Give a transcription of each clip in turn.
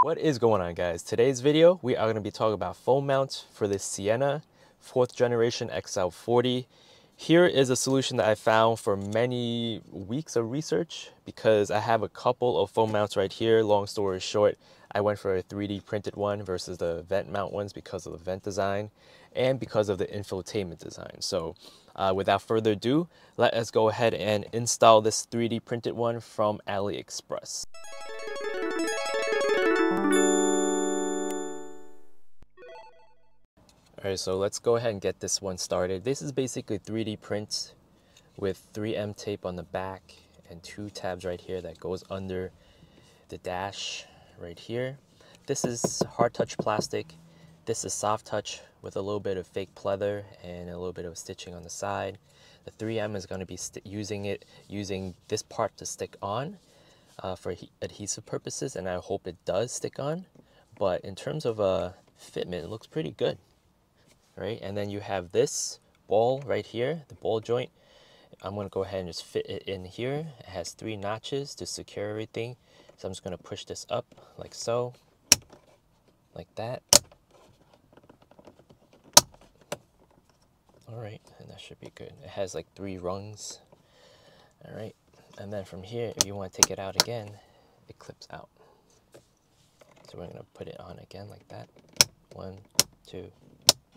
What is going on, guys? Today's video we are going to be talking about foam mounts for this Sienna 4th generation XL40. Here is a solution that I found for many weeks of research because I have a couple of foam mounts right here. Long story short, I went for a 3D printed one versus the vent mount ones because of the vent design and because of the infotainment design. So without further ado, let us go ahead and install this 3D printed one from AliExpress. Alright, so let's go ahead and get this one started. This is basically 3D prints with 3M tape on the back and 2 tabs right here that goes under the dash right here. This is hard touch plastic. This is soft touch with a little bit of fake pleather and a little bit of stitching on the side. The 3M is going to be using this part to stick on for adhesive purposes, and I hope it does stick on. But in terms of fitment, it looks pretty good. Right, and then you have this ball right here, the ball joint. I'm going to go ahead and just fit it in here. It has 3 notches to secure everything. So I'm just going to push this up like so, like that. All right, and that should be good. It has like 3 rungs. All right, and then from here, if you want to take it out again, it clips out. So we're going to put it on again like that. 1, 2,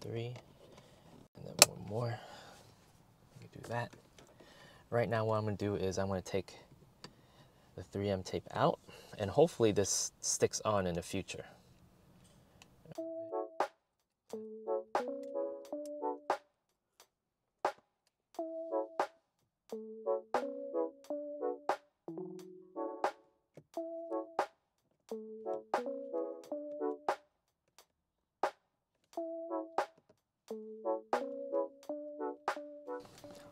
3, and then one more. You do that. Right now what I'm going to do is I'm going to take the 3M tape out, and hopefully this sticks on in the future.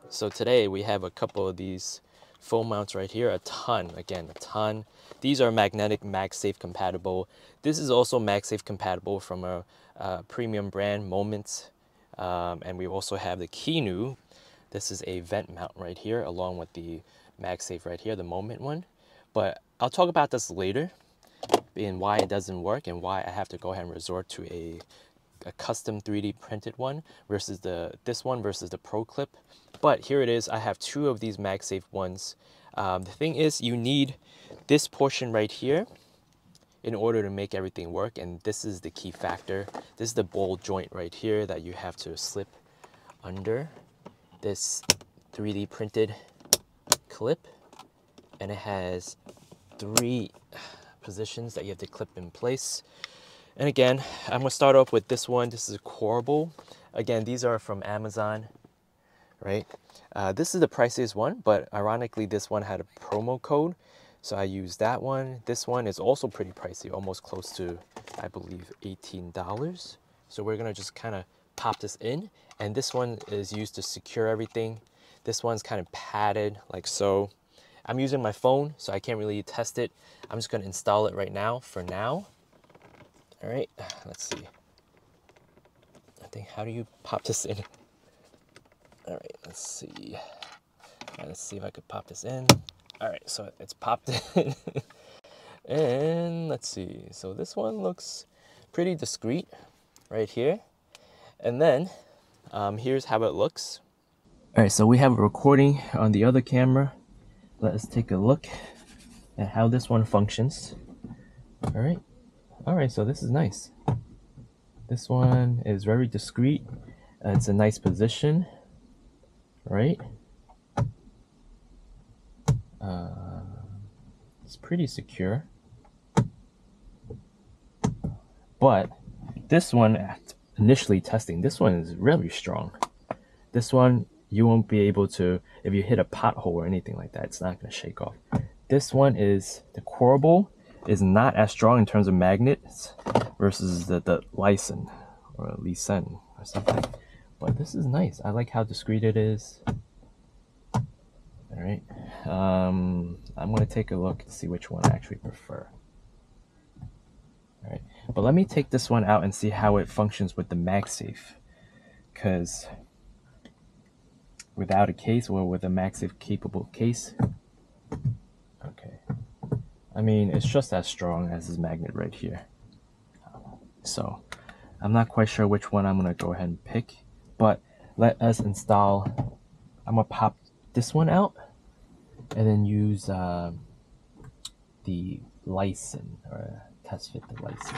So today we have a couple of these foam mounts right here, a ton. These are magnetic MagSafe compatible. This is also MagSafe compatible from a premium brand, Moments. And we also have the Kinu. This is a vent mount right here along with the MagSafe right here, the Moment one. But I'll talk about this later and why it doesn't work and why I have to go ahead and resort to a custom 3D printed one versus this one versus the ProClip. But here it is. I have 2 of these MagSafe ones. The thing is, you need this portion right here in order to make everything work, and this is the key factor. This is the ball joint right here that you have to slip under this 3D printed clip, and it has 3 positions that you have to clip in place. And again, I'm going to start off with this one. This is a Quarble. Again, these are from Amazon, right? This is the priciest one, but ironically, this one had a promo code, so I used that one. This one is also pretty pricey, almost close to, I believe, $18. So we're going to just kind of pop this in, and this one is used to secure everything. This one's kind of padded like so. I'm using my phone, so I can't really test it. I'm just going to install it right now for now. All right, let's see. I think, how do you pop this in? All right, let's see. Let's see if I could pop this in. All right, so it's popped in. And let's see. So this one looks pretty discreet right here. And then here's how it looks. All right, so we have a recording on the other camera. Let us take a look at how this one functions. All right, so this is nice. This one is very discreet. It's a nice position, right? It's pretty secure. But this one, initially testing, this one is really strong. This one, you won't be able to, if you hit a pothole or anything like that, it's not going to shake off. This one is, the Quarble is not as strong in terms of magnets versus the Lisen or Lisen or something. But this is nice. I like how discreet it is. All right. I'm going to take a look to see which one I actually prefer. All right. But let me take this one out and see how it functions with the MagSafe. Because without a case or with a MagSafe capable case. Okay. I mean, it's just as strong as this magnet right here. So I'm not quite sure which one I'm gonna go ahead and pick, but let us install. I'm gonna pop this one out and then use the Lisen, or test fit the Lisen.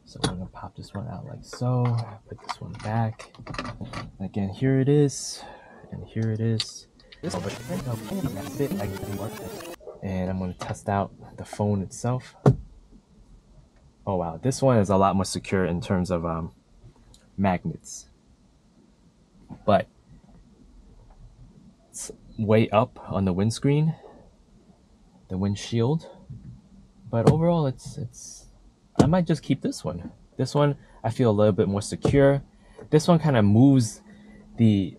So I'm gonna pop this one out like so, put this one back. Again, here it is, and here it is. And I'm gonna test out the phone itself. Oh wow, this one is a lot more secure in terms of magnets, but it's way up on the windscreen, the windshield. But overall, it's. I might just keep this one. This one I feel a little bit more secure. This one kind of moves the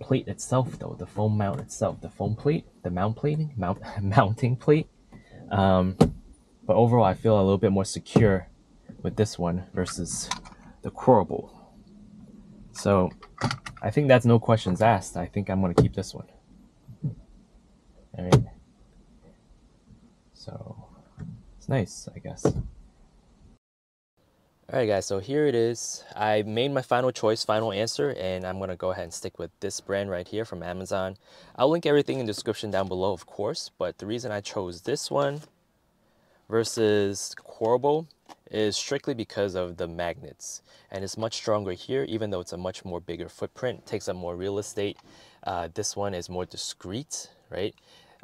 plate itself though, the foam mount itself, the foam plate, the mounting plate. But overall, I feel a little bit more secure with this one versus the Quarble. So I think that's no questions asked. I think I'm gonna keep this one. All right. So it's nice, I guess. All right, guys, so here it is. I made my final choice, final answer, and I'm going to go ahead and stick with this brand right here from Amazon. I'll link everything in the description down below, of course, but the reason I chose this one versus Quarble is strictly because of the magnets. And it's much stronger here, even though it's a much more bigger footprint, takes up more real estate. This one is more discreet, right?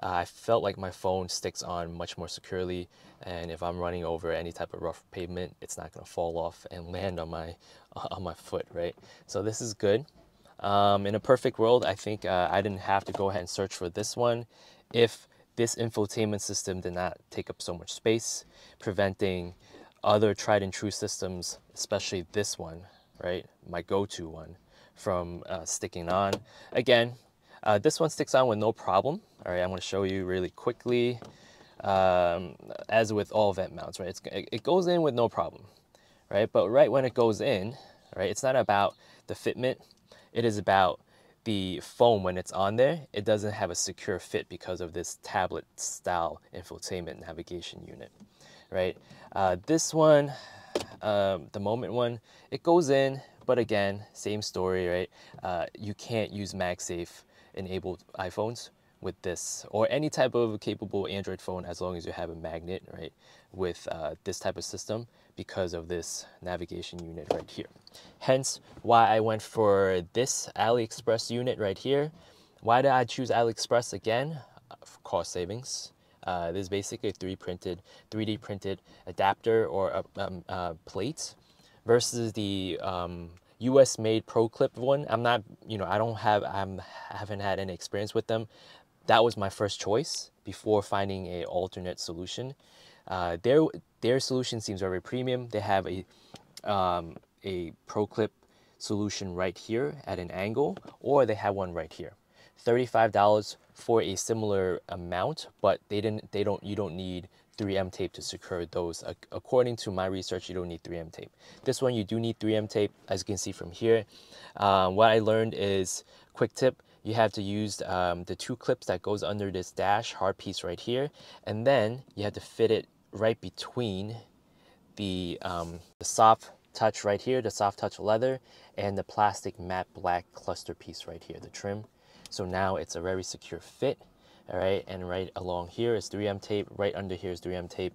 I felt like my phone sticks on much more securely, and if I'm running over any type of rough pavement, it's not going to fall off and land on my foot, right? So this is good. In a perfect world, I think I didn't have to go ahead and search for this one if this infotainment system did not take up so much space, preventing other tried and true systems, especially this one, right, my go-to one, from sticking on. Again, this one sticks on with no problem. All right, I'm going to show you really quickly. As with all vent mounts, right, it goes in with no problem, right? But right when it goes in, right, it's not about the fitment. It is about the foam when it's on there. It doesn't have a secure fit because of this tablet style infotainment navigation unit, right? This one, the Moment one, it goes in, but again, same story, right? You can't use MagSafe enabled iPhones with this, or any type of capable Android phone, as long as you have a magnet, right, with this type of system, because of this navigation unit right here. Hence why I went for this AliExpress unit right here. Why did I choose AliExpress again? For cost savings. This is basically a 3D printed adapter or plate versus the US made ProClip one. I'm not, I haven't had any experience with them. That was my first choice before finding a alternate solution. Their solution seems very premium. They have a ProClip solution right here at an angle, or they have one right here. $35 for a similar amount, but you don't need 3M tape to secure those. According to my research, you don't need 3M tape. This one you do need 3M tape, as you can see from here. What I learned is, quick tip, you have to use the two clips that goes under this dash hard piece right here, and then you have to fit it right between the soft touch right here, the soft touch leather, and the plastic matte black cluster piece right here, the trim. So now it's a very secure fit, all right? And right along here is 3M tape, right under here is 3M tape,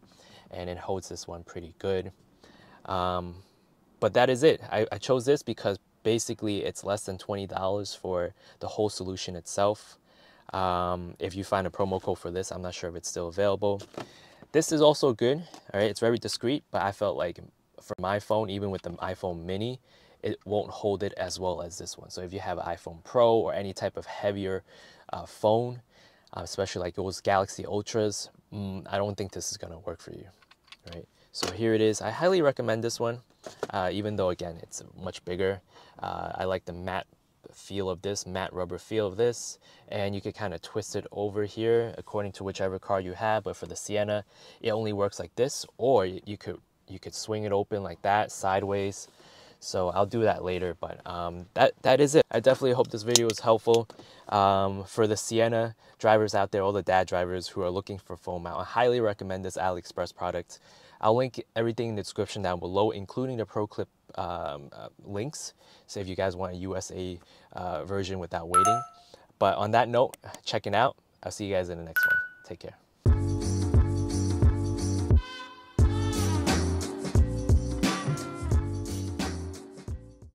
and it holds this one pretty good. But that is it. I chose this because basically it's less than $20 for the whole solution itself. If you find a promo code for this, I'm not sure if it's still available. This is also good, all right? It's very discreet, but I felt like for my phone, even with the iPhone mini, it won't hold it as well as this one. So if you have an iPhone Pro or any type of heavier phone, especially like those Galaxy Ultras, I don't think this is gonna work for you, right? So here it is. I highly recommend this one, even though again, it's much bigger. I like the matte feel of this, matte rubber feel of this, and you could kind of twist it over here according to whichever car you have. But for the Sienna, it only works like this, or you could swing it open like that, sideways. So I'll do that later, but that is it. I definitely hope this video was helpful for the Sienna drivers out there, all the dad drivers who are looking for phone mount. I highly recommend this AliExpress product. I'll link everything in the description down below, including the ProClip links. So if you guys want a USA version without waiting. But on that note, checking out. I'll see you guys in the next one. Take care.